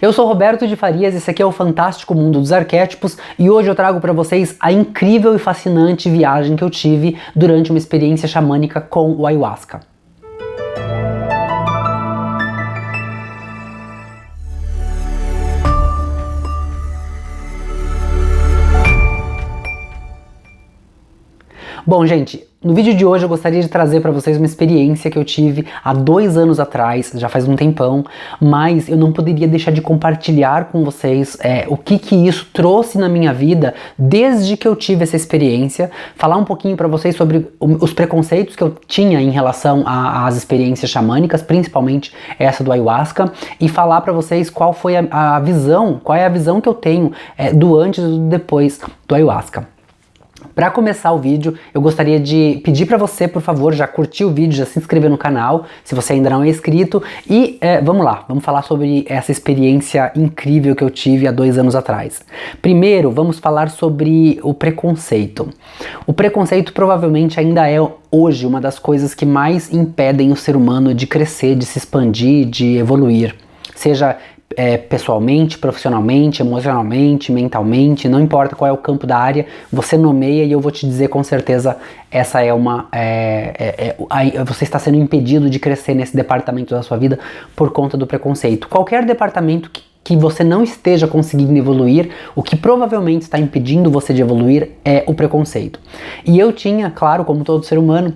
Eu sou Roberto de Farias, esse aqui é o Fantástico Mundo dos Arquétipos e hoje eu trago para vocês a incrível e fascinante viagem que eu tive durante uma experiência xamânica com o Ayahuasca. Bom, gente, no vídeo de hoje eu gostaria de trazer para vocês uma experiência que eu tive há 2 anos atrás, já faz um tempão, mas eu não poderia deixar de compartilhar com vocês o que isso trouxe na minha vida desde que eu tive essa experiência, falar um pouquinho para vocês sobre os preconceitos que eu tinha em relação às experiências xamânicas, principalmente essa do Ayahuasca, e falar para vocês qual é a visão que eu tenho do antes e do depois do Ayahuasca. Para começar o vídeo, eu gostaria de pedir para você, por favor, já curtir o vídeo, já se inscrever no canal, se você ainda não é inscrito, e vamos lá, vamos falar sobre essa experiência incrível que eu tive há 2 anos atrás. Primeiro, vamos falar sobre o preconceito. O preconceito provavelmente ainda é hoje uma das coisas que mais impedem o ser humano de crescer, de se expandir, de evoluir, seja pessoalmente, profissionalmente, emocionalmente, mentalmente, não importa qual é o campo da área, você nomeia e eu vou te dizer com certeza essa você está sendo impedido de crescer nesse departamento da sua vida por conta do preconceito. Qualquer departamento que você não esteja conseguindo evoluir, o que provavelmente está impedindo você de evoluir é o preconceito. E eu tinha, claro, como todo ser humano,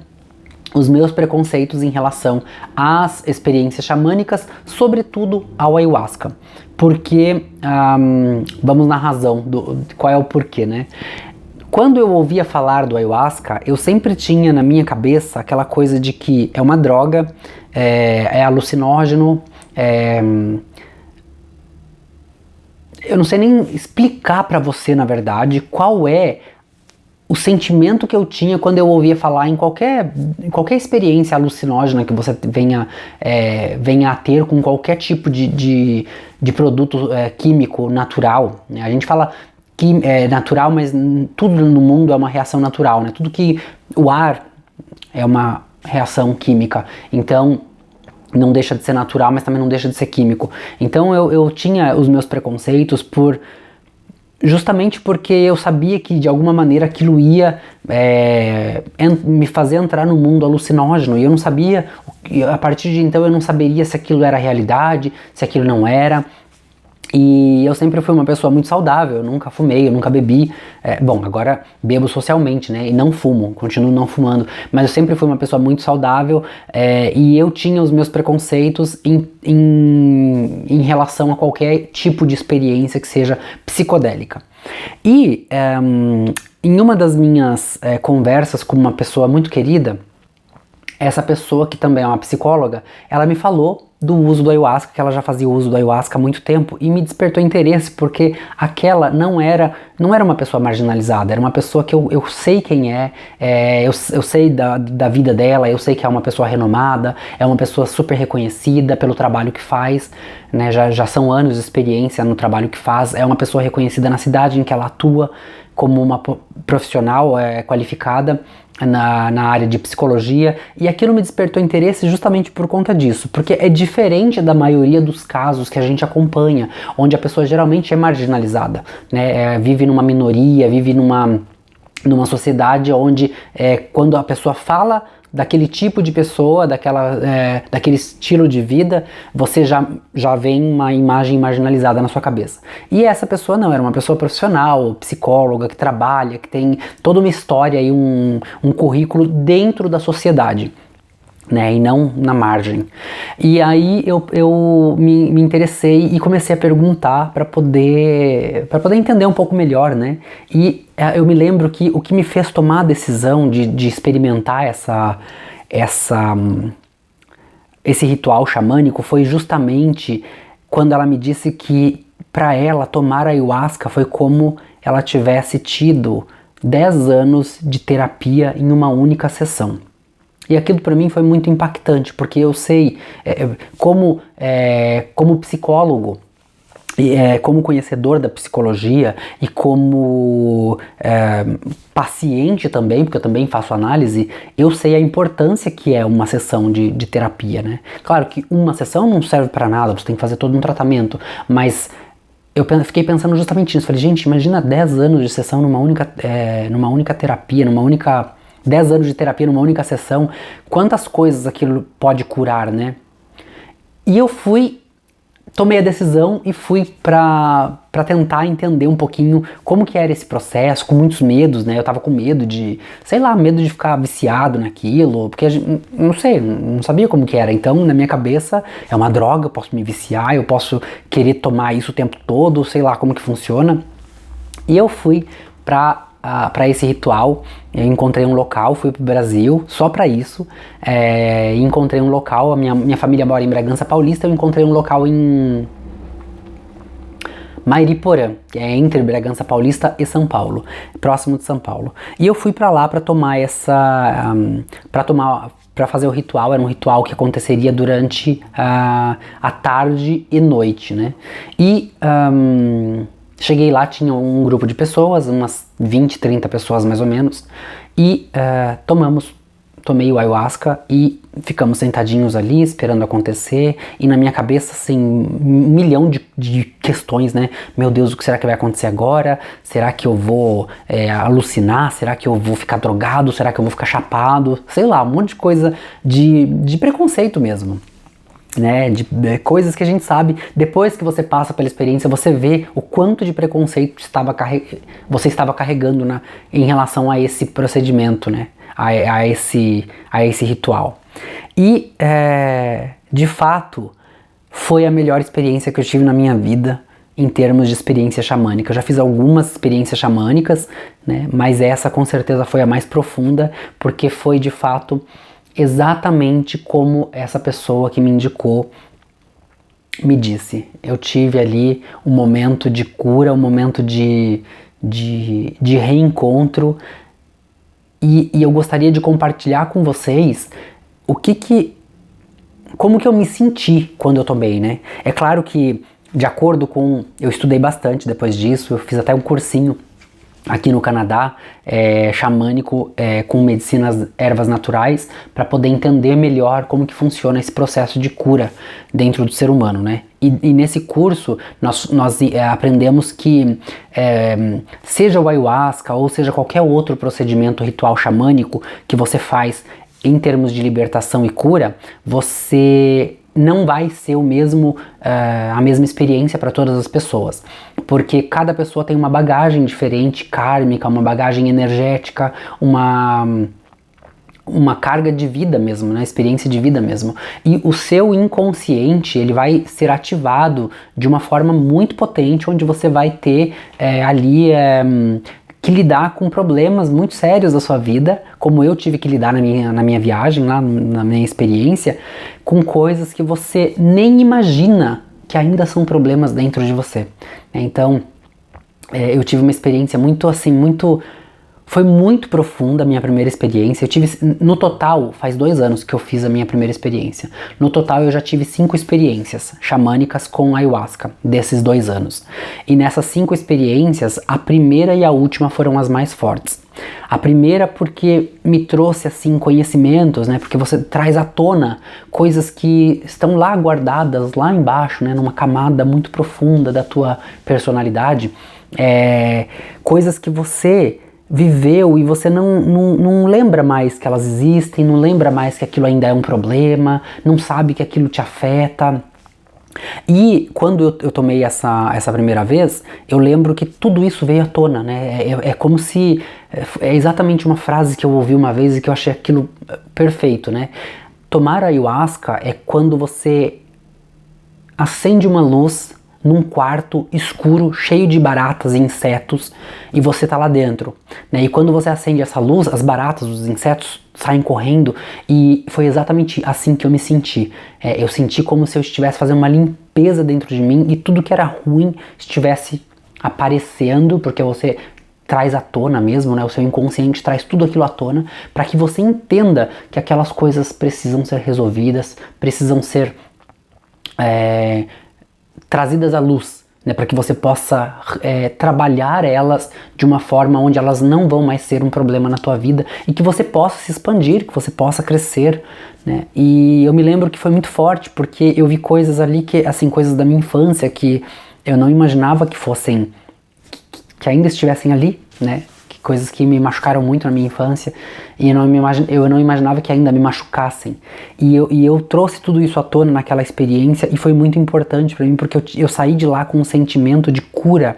os meus preconceitos em relação às experiências xamânicas, sobretudo ao Ayahuasca. Porque, vamos na razão, qual é o porquê, né? Quando eu ouvia falar do Ayahuasca, eu sempre tinha na minha cabeça aquela coisa de que é uma droga, é alucinógeno, eu não sei nem explicar pra você, na verdade, qual é o sentimento que eu tinha quando eu ouvia falar em qualquer experiência alucinógena que você venha a ter com qualquer tipo de produto químico natural, né? A gente fala que é natural, mas tudo no mundo é uma reação natural, né? Tudo que o ar é uma reação química, então não deixa de ser natural, mas também não deixa de ser químico. Então eu tinha os meus preconceitos justamente porque eu sabia que de alguma maneira aquilo ia me fazer entrar no mundo alucinógeno, e eu não sabia, a partir de então eu não saberia se aquilo era realidade, se aquilo não era. E eu sempre fui uma pessoa muito saudável, eu nunca fumei, eu nunca bebi, bom, agora bebo socialmente, né, e não fumo, continuo não fumando, mas eu sempre fui uma pessoa muito saudável, e eu tinha os meus preconceitos em relação a qualquer tipo de experiência que seja psicodélica. E em uma das minhas conversas com uma pessoa muito querida, essa pessoa, que também é uma psicóloga, ela me falou do uso do Ayahuasca, que ela já fazia uso do Ayahuasca há muito tempo, e me despertou interesse, porque aquela não era uma pessoa marginalizada, era uma pessoa que eu sei quem eu sei da vida dela, eu sei que é uma pessoa renomada, é uma pessoa super reconhecida pelo trabalho que faz, né, já são anos de experiência no trabalho que faz, é uma pessoa reconhecida na cidade em que ela atua como uma profissional qualificada na área de psicologia, e aquilo me despertou interesse justamente por conta disso, porque é diferente da maioria dos casos que a gente acompanha, onde a pessoa geralmente é marginalizada, né, vive numa minoria, vive numa sociedade onde quando a pessoa fala daquele tipo de pessoa, daquele estilo de vida, você já vem uma imagem marginalizada na sua cabeça. E essa pessoa não, era uma pessoa profissional, psicóloga, que trabalha, que tem toda uma história e um currículo dentro da sociedade, né, e não na margem. E aí eu me interessei e comecei a perguntar para poder entender um pouco melhor, né? E eu me lembro que o que me fez tomar a decisão de experimentar esse ritual xamânico foi justamente quando ela me disse que para ela tomar Ayahuasca foi como ela tivesse tido 10 anos de terapia em uma única sessão. E aquilo para mim foi muito impactante, porque eu sei, como psicólogo, como conhecedor da psicologia e como paciente também, porque eu também faço análise, eu sei a importância que é uma sessão de terapia, né? Claro que uma sessão não serve para nada, você tem que fazer todo um tratamento, mas eu fiquei pensando justamente nisso. Falei, gente, imagina 10 anos de sessão numa única terapia, 10 anos de terapia numa única sessão, quantas coisas aquilo pode curar, né? E eu tomei a decisão e fui pra tentar entender um pouquinho como que era esse processo, com muitos medos, né? Eu tava com medo de, sei lá, medo de ficar viciado naquilo, porque não sei, não sabia como que era. Então, na minha cabeça, é uma droga, eu posso me viciar, eu posso querer tomar isso o tempo todo, sei lá como que funciona. E eu fui pra esse ritual, eu encontrei um local, fui pro Brasil só pra isso, encontrei um local, a minha família mora em Bragança Paulista, eu encontrei um local em Mairiporã, que é entre Bragança Paulista e São Paulo, próximo de São Paulo. E eu fui pra lá pra tomar para fazer o ritual. Era um ritual que aconteceria durante a tarde e noite, né? E cheguei lá, tinha um grupo de pessoas, umas 20, 30 pessoas mais ou menos, e tomei o ayahuasca e ficamos sentadinhos ali esperando acontecer, e na minha cabeça assim, um milhão de questões, né? Meu Deus, o que será que vai acontecer agora? Será que eu vou alucinar? Será que eu vou ficar drogado? Será que eu vou ficar chapado? Sei lá, um monte de coisa de preconceito mesmo. Né, de coisas que a gente sabe, depois que você passa pela experiência, você vê o quanto de preconceito você estava carregando em relação a esse procedimento, né, a esse ritual. E, de fato, foi a melhor experiência que eu tive na minha vida em termos de experiência xamânica. Eu já fiz algumas experiências xamânicas, né, mas essa com certeza foi a mais profunda, porque foi, de fato, exatamente como essa pessoa que me indicou me disse. Eu tive ali um momento de cura, um momento de reencontro, e eu gostaria de compartilhar com vocês como que eu me senti quando eu tomei, né? É claro que, de acordo com... Eu estudei bastante depois disso, eu fiz até um cursinho aqui no Canadá, xamânico, com medicinas, ervas naturais, para poder entender melhor como que funciona esse processo de cura dentro do ser humano, né? E nesse curso nós aprendemos que seja o ayahuasca ou seja qualquer outro procedimento ritual xamânico que você faz em termos de libertação e cura, você não vai ser a mesma experiência para todas as pessoas, porque cada pessoa tem uma bagagem diferente, kármica, uma bagagem energética, uma carga de vida mesmo, né? Experiência de vida mesmo. E o seu inconsciente, ele vai ser ativado de uma forma muito potente, onde você vai ter que lidar com problemas muito sérios da sua vida, como eu tive que lidar na minha viagem, lá na minha experiência, com coisas que você nem imagina que ainda são problemas dentro de você. Então, eu tive uma experiência foi muito profunda a minha primeira experiência. Eu tive, no total, faz 2 anos que eu fiz a minha primeira experiência. No total eu já tive 5 experiências xamânicas com ayahuasca, desses 2 anos. E nessas 5 experiências, a primeira e a última foram as mais fortes. A primeira porque me trouxe assim conhecimentos, né? Porque você traz à tona coisas que estão lá guardadas, lá embaixo, né? Numa camada muito profunda da tua personalidade. Coisas que você viveu e você não lembra mais que elas existem, não lembra mais que aquilo ainda é um problema, não sabe que aquilo te afeta. E quando eu tomei essa primeira vez, eu lembro que tudo isso veio à tona, né? É como se... É exatamente uma frase que eu ouvi uma vez e que eu achei aquilo perfeito, né? Tomar ayahuasca é quando você acende uma luz num quarto escuro, cheio de baratas e insetos, e você tá lá dentro, né? E quando você acende essa luz, as baratas, os insetos saem correndo, e foi exatamente assim que eu me senti. Eu senti como se eu estivesse fazendo uma limpeza dentro de mim, e tudo que era ruim estivesse aparecendo, porque você traz à tona mesmo, né? O seu inconsciente traz tudo aquilo à tona, para que você entenda que aquelas coisas precisam ser resolvidas, precisam ser trazidas à luz, né, para que você possa trabalhar elas de uma forma onde elas não vão mais ser um problema na tua vida e que você possa se expandir, que você possa crescer, né? E eu me lembro que foi muito forte porque eu vi coisas ali que, assim, coisas da minha infância que eu não imaginava que fossem, que ainda estivessem ali, né? Coisas que me machucaram muito na minha infância e eu não imaginava que ainda me machucassem. E eu trouxe tudo isso à tona naquela experiência e foi muito importante para mim porque eu saí de lá com um sentimento de cura,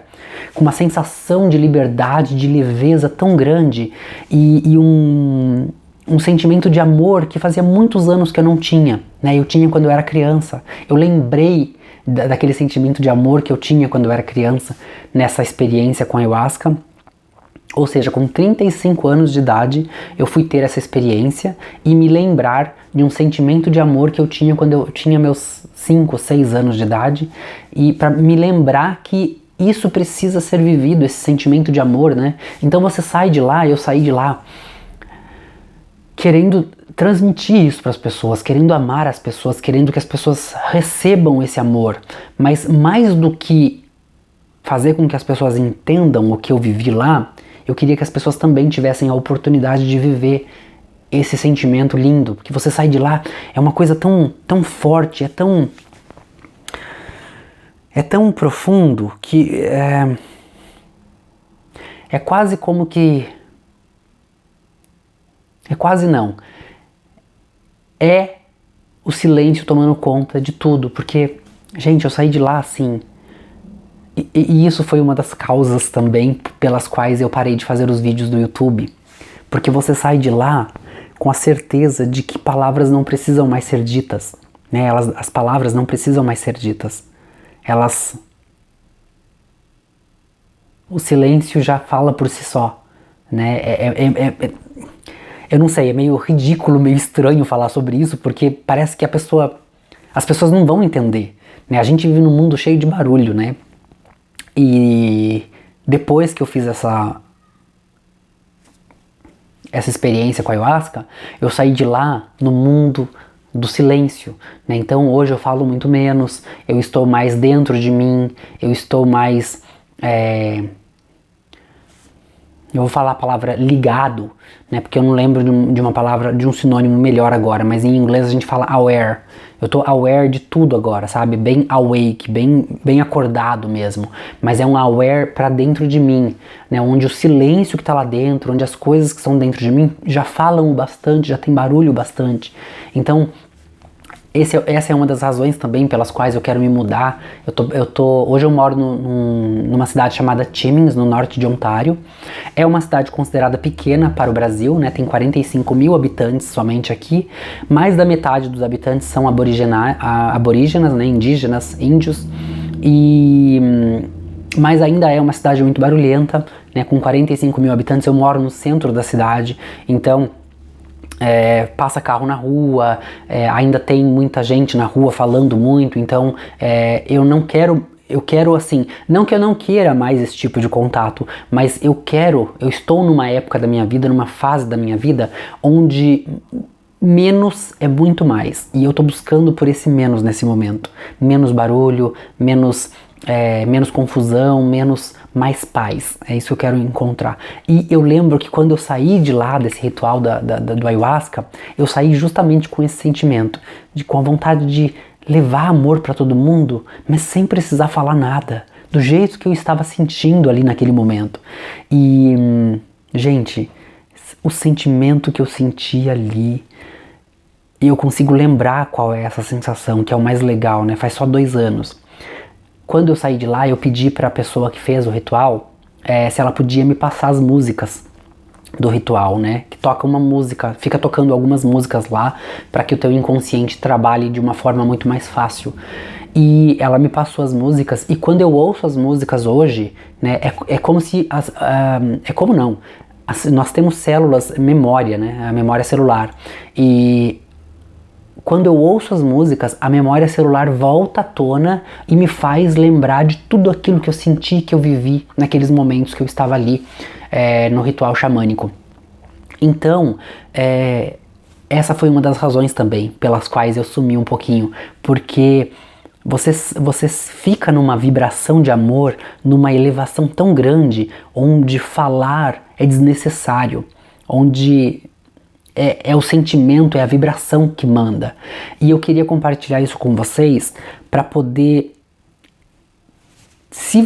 com uma sensação de liberdade, de leveza tão grande e um sentimento de amor que fazia muitos anos que eu não tinha, né? Eu tinha quando eu era criança. Eu lembrei daquele sentimento de amor que eu tinha quando eu era criança nessa experiência com a ayahuasca. Ou seja, com 35 anos de idade, eu fui ter essa experiência e me lembrar de um sentimento de amor que eu tinha quando eu tinha meus 5, 6 anos de idade, e para me lembrar que isso precisa ser vivido, esse sentimento de amor, né? Então você sai de lá, eu saí de lá, querendo transmitir isso para as pessoas, querendo amar as pessoas, querendo que as pessoas recebam esse amor, mas mais do que fazer com que as pessoas entendam o que eu vivi lá, eu queria que as pessoas também tivessem a oportunidade de viver esse sentimento lindo, porque você sai de lá, é uma coisa tão, tão forte, é tão profundo que é quase como que, é quase não, é o silêncio tomando conta de tudo, porque, gente, eu saí de lá assim. E isso foi uma das causas também pelas quais eu parei de fazer os vídeos do YouTube. Porque você sai de lá com a certeza de que palavras não precisam mais ser ditas, né? As palavras não precisam mais ser ditas. O silêncio já fala por si só, né? Eu não sei, é meio ridículo, meio estranho falar sobre isso, porque parece que as pessoas não vão entender, né? A gente vive num mundo cheio de barulho, né? E depois que eu fiz essa experiência com a ayahuasca, eu saí de lá no mundo do silêncio, né? Então hoje eu falo muito menos, eu estou mais dentro de mim, eu estou mais... eu vou falar a palavra ligado, né? Porque eu não lembro de uma palavra, de um sinônimo melhor agora, mas em inglês a gente fala aware. Eu tô aware de tudo agora, sabe? Bem awake, bem acordado mesmo. Mas é um aware pra dentro de mim, né? Onde o silêncio que tá lá dentro, onde as coisas que estão dentro de mim já falam bastante, já tem barulho bastante. Então, essa é uma das razões também pelas quais eu quero me mudar. Hoje eu moro numa cidade chamada Timmins, no norte de Ontário. É uma cidade considerada pequena para o Brasil, né? Tem 45 mil habitantes somente aqui. Mais da metade dos habitantes são aborígenas, né? Indígenas, índios. Mas ainda é uma cidade muito barulhenta, né? Com 45 mil habitantes, eu moro no centro da cidade, então... passa carro na rua, ainda tem muita gente na rua falando muito, então eu quero assim, não que eu não queira mais esse tipo de contato, mas eu estou numa época da minha vida, numa fase da minha vida, onde menos é muito mais, e eu tô buscando por esse menos nesse momento, menos barulho, menos confusão, mais paz, é isso que eu quero encontrar. E eu lembro que quando eu saí de lá, desse ritual do ayahuasca, eu saí justamente com esse sentimento, com a vontade de levar amor para todo mundo, mas sem precisar falar nada, do jeito que eu estava sentindo ali naquele momento. E, gente, o sentimento que eu senti ali, eu consigo lembrar qual é essa sensação, que é o mais legal, né? Faz só 2 anos. Quando eu saí de lá, eu pedi para a pessoa que fez o ritual se ela podia me passar as músicas do ritual, né? Que toca uma música, fica tocando algumas músicas lá para que o teu inconsciente trabalhe de uma forma muito mais fácil. E ela me passou as músicas, e quando eu ouço as músicas hoje, né? É como se... é como não. Nós temos células, memória, né? A memória celular. E... quando eu ouço as músicas, a memória celular volta à tona e me faz lembrar de tudo aquilo que eu senti, que eu vivi naqueles momentos que eu estava ali no ritual xamânico. Então, essa foi uma das razões também pelas quais eu sumi um pouquinho, porque você fica numa vibração de amor, numa elevação tão grande, onde falar é desnecessário, onde é o sentimento, é a vibração que manda. E eu queria compartilhar isso com vocês para poder, se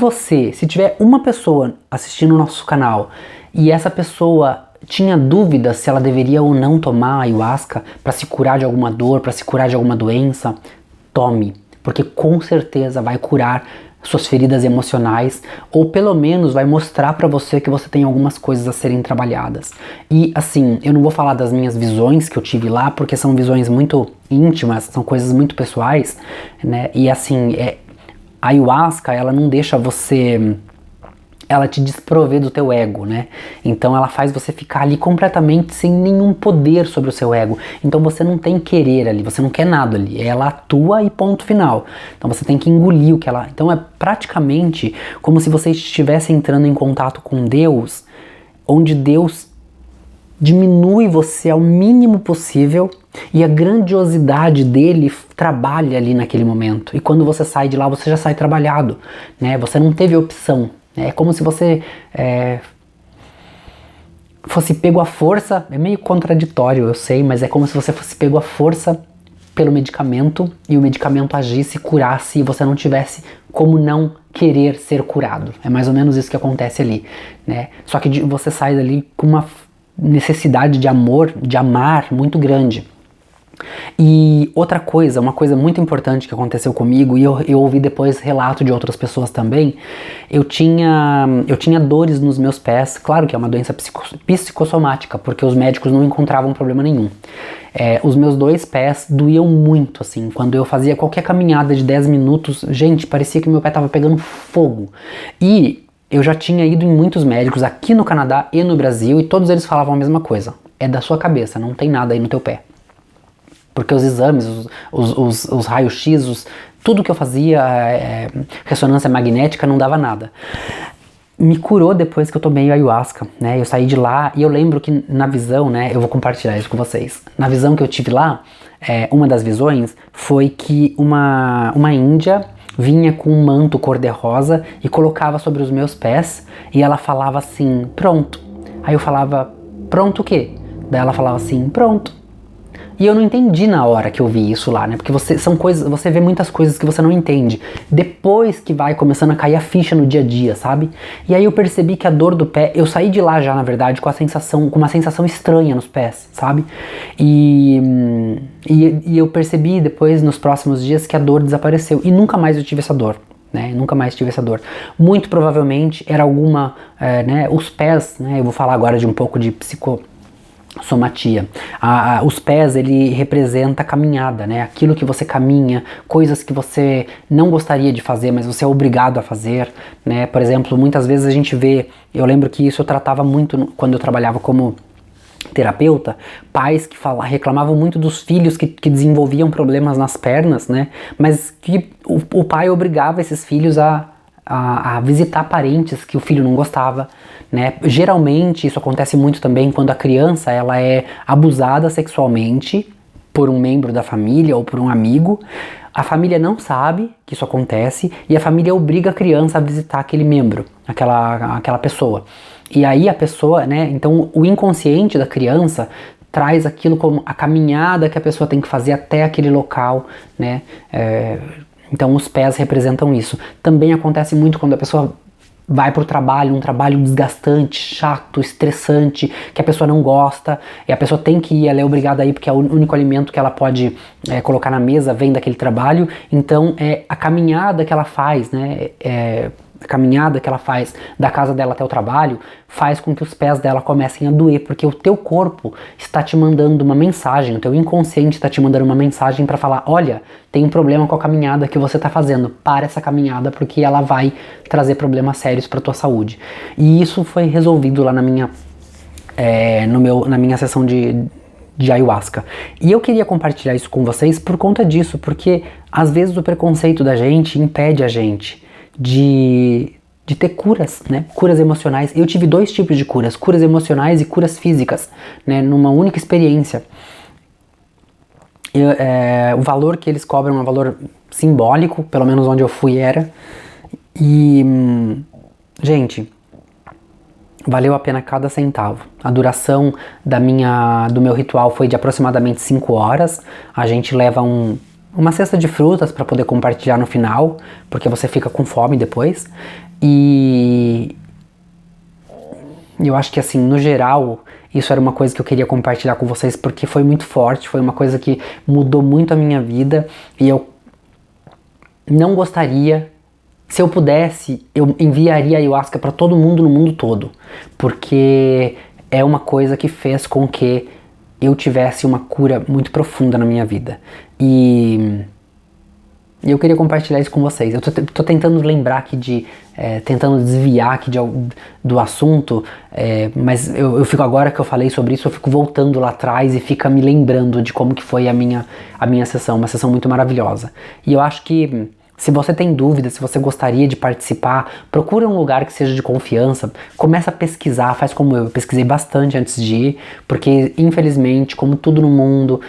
tiver uma pessoa assistindo o nosso canal e essa pessoa tinha dúvida se ela deveria ou não tomar ayahuasca para se curar de alguma dor, para se curar de alguma doença, tome, porque com certeza vai curar suas feridas emocionais, ou pelo menos vai mostrar pra você que você tem algumas coisas a serem trabalhadas. E assim, eu não vou falar das minhas visões que eu tive lá, porque são visões muito íntimas, são coisas muito pessoais, né? E assim, a ayahuasca, ela não deixa você, ela te desprover do teu ego, né? Então ela faz você ficar ali completamente sem nenhum poder sobre o seu ego. Então você não tem querer ali, você não quer nada ali. Ela atua e ponto final. Então você tem que engolir o que ela... Então é praticamente como se você estivesse entrando em contato com Deus, onde Deus diminui você ao mínimo possível e a grandiosidade dele trabalha ali naquele momento. E quando você sai de lá, você já sai trabalhado, né? Você não teve opção. É como se você fosse pego à força, é meio contraditório, eu sei, mas é como se você fosse pego à força pelo medicamento e o medicamento agisse, curasse e você não tivesse como não querer ser curado. É mais ou menos isso que acontece ali, né? Só que você sai dali com uma necessidade de amor, de amar muito grande. E outra coisa, uma coisa muito importante que aconteceu comigo, e eu ouvi depois relato de outras pessoas também, eu tinha dores nos meus pés, claro que é uma doença psicossomática, porque os médicos não encontravam problema nenhum. Os meus 2 pés doíam muito, assim, quando eu fazia qualquer caminhada de 10 minutos, gente, parecia que meu pé tava pegando fogo. E eu já tinha ido em muitos médicos aqui no Canadá e no Brasil, e todos eles falavam a mesma coisa, é da sua cabeça, não tem nada aí no teu pé. Porque os exames, os raios-x, tudo que eu fazia, ressonância magnética, não dava nada. Me curou depois que eu tomei ayahuasca, né? Eu saí de lá e eu lembro que na visão, né? Eu vou compartilhar isso com vocês. Na visão que eu tive lá, uma das visões foi que uma índia vinha com um manto cor-de-rosa e colocava sobre os meus pés e ela falava assim, pronto. Aí eu falava, pronto o quê? Daí ela falava assim, pronto. E eu não entendi na hora que eu vi isso lá, né? Porque você vê muitas coisas que você não entende. Depois que vai começando a cair a ficha no dia a dia, sabe? E aí eu percebi que a dor do pé, eu saí de lá já, na verdade, com uma sensação estranha nos pés, sabe? E eu percebi depois, nos próximos dias, que a dor desapareceu. E nunca mais eu tive essa dor. Né, nunca mais tive essa dor. Muito provavelmente era alguma, né, os pés, né, eu vou falar agora de um pouco de psicossomatia. Os pés, ele representa a caminhada, né? Aquilo que você caminha, coisas que você não gostaria de fazer, mas você é obrigado a fazer, né? Por exemplo, muitas vezes a gente vê, eu lembro que isso eu tratava muito quando eu trabalhava como terapeuta, pais que reclamavam muito dos filhos que desenvolviam problemas nas pernas, né? Mas que o pai obrigava esses filhos a visitar parentes que o filho não gostava, né? Geralmente isso acontece muito também quando a criança ela é abusada sexualmente por um membro da família ou por um amigo. A família não sabe que isso acontece e a família obriga a criança a visitar aquele membro, aquela pessoa. E aí a pessoa, né? Então o inconsciente da criança traz aquilo como a caminhada que a pessoa tem que fazer até aquele local, né? Então os pés representam isso. Também acontece muito quando a pessoa vai para o trabalho, um trabalho desgastante, chato, estressante, que a pessoa não gosta, e a pessoa tem que ir, ela é obrigada a ir porque é o único alimento que ela pode colocar na mesa vem daquele trabalho. Então a caminhada que ela faz, né, a caminhada que ela faz da casa dela até o trabalho faz com que os pés dela comecem a doer, porque o teu corpo está te mandando uma mensagem, o teu inconsciente está te mandando uma mensagem para falar, olha, tem um problema com a caminhada que você está fazendo, para essa caminhada porque ela vai trazer problemas sérios para tua saúde. E isso foi resolvido lá na minha sessão de ayahuasca. E eu queria compartilhar isso com vocês por conta disso, porque às vezes o preconceito da gente impede a gente de ter curas, né? Curas emocionais. Eu tive 2 tipos de curas emocionais e curas físicas, né? Numa única experiência. O valor que eles cobram é um valor simbólico, pelo menos onde eu fui era. E, gente, valeu a pena cada centavo. A duração do meu ritual foi de aproximadamente 5 horas. A gente leva uma cesta de frutas para poder compartilhar no final, porque você fica com fome depois. E eu acho que, assim, no geral, isso era uma coisa que eu queria compartilhar com vocês, porque foi muito forte, foi uma coisa que mudou muito a minha vida, e eu não gostaria, se eu pudesse, eu enviaria a ayahuasca para todo mundo no mundo todo, porque é uma coisa que fez com que eu tivesse uma cura muito profunda na minha vida. E eu queria compartilhar isso com vocês. Eu tô tentando lembrar aqui tentando desviar aqui do assunto, mas eu fico, agora que eu falei sobre isso, eu fico voltando lá atrás e fica me lembrando de como que foi a minha sessão, uma sessão muito maravilhosa. E eu acho que, se você tem dúvida, se você gostaria de participar, procura um lugar que seja de confiança, começa a pesquisar, faz como eu pesquisei bastante antes de ir, porque infelizmente, como tudo no mundo,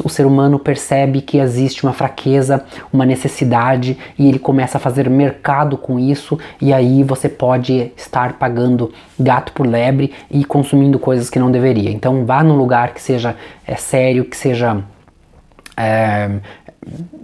o ser humano percebe que existe uma fraqueza, uma necessidade, e ele começa a fazer mercado com isso, e aí você pode estar pagando gato por lebre e consumindo coisas que não deveria. Então vá num lugar que seja sério, que seja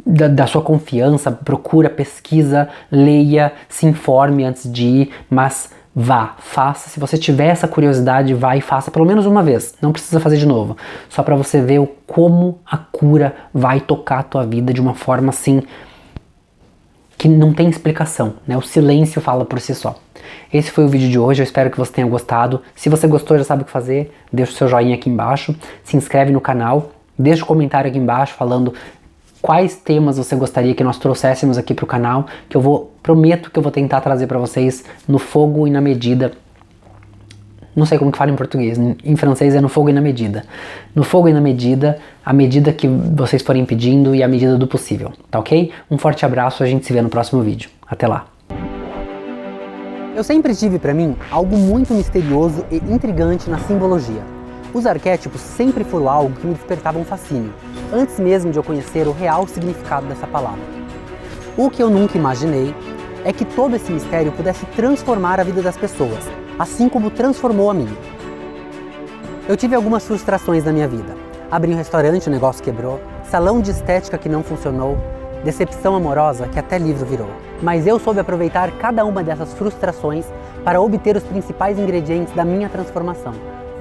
da sua confiança, procura, pesquisa, leia, se informe antes de ir, mas vá, faça. Se você tiver essa curiosidade, vá e faça pelo menos uma vez, não precisa fazer de novo, só para você ver como a cura vai tocar a tua vida de uma forma assim que não tem explicação, né? O silêncio fala por si só. Esse foi o vídeo de hoje, eu espero que você tenha gostado. Se você gostou, já sabe o que fazer, deixa o seu joinha aqui embaixo, se inscreve no canal, deixa um comentário aqui embaixo falando quais temas você gostaria que nós trouxéssemos aqui pro canal, que prometo que eu vou tentar trazer para vocês no fogo e na medida. Não sei como que fala em português, em francês é no fogo e na medida. No fogo e na medida, à medida que vocês forem pedindo e à medida do possível, tá ok? Um forte abraço, a gente se vê no próximo vídeo. Até lá! Eu sempre tive para mim algo muito misterioso e intrigante na simbologia. Os arquétipos sempre foram algo que me despertava um fascínio, antes mesmo de eu conhecer o real significado dessa palavra. O que eu nunca imaginei é que todo esse mistério pudesse transformar a vida das pessoas, assim como transformou a minha. Eu tive algumas frustrações na minha vida. Abri um restaurante, o negócio quebrou, salão de estética que não funcionou, decepção amorosa que até livro virou. Mas eu soube aproveitar cada uma dessas frustrações para obter os principais ingredientes da minha transformação: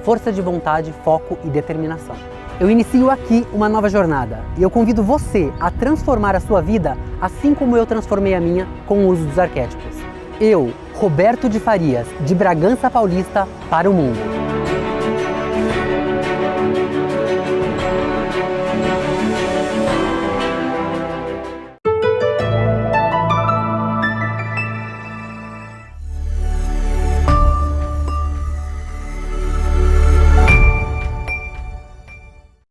força de vontade, foco e determinação. Eu inicio aqui uma nova jornada e eu convido você a transformar a sua vida assim como eu transformei a minha com o uso dos arquétipos. Eu, Roberto de Farias, de Bragança Paulista, para o mundo.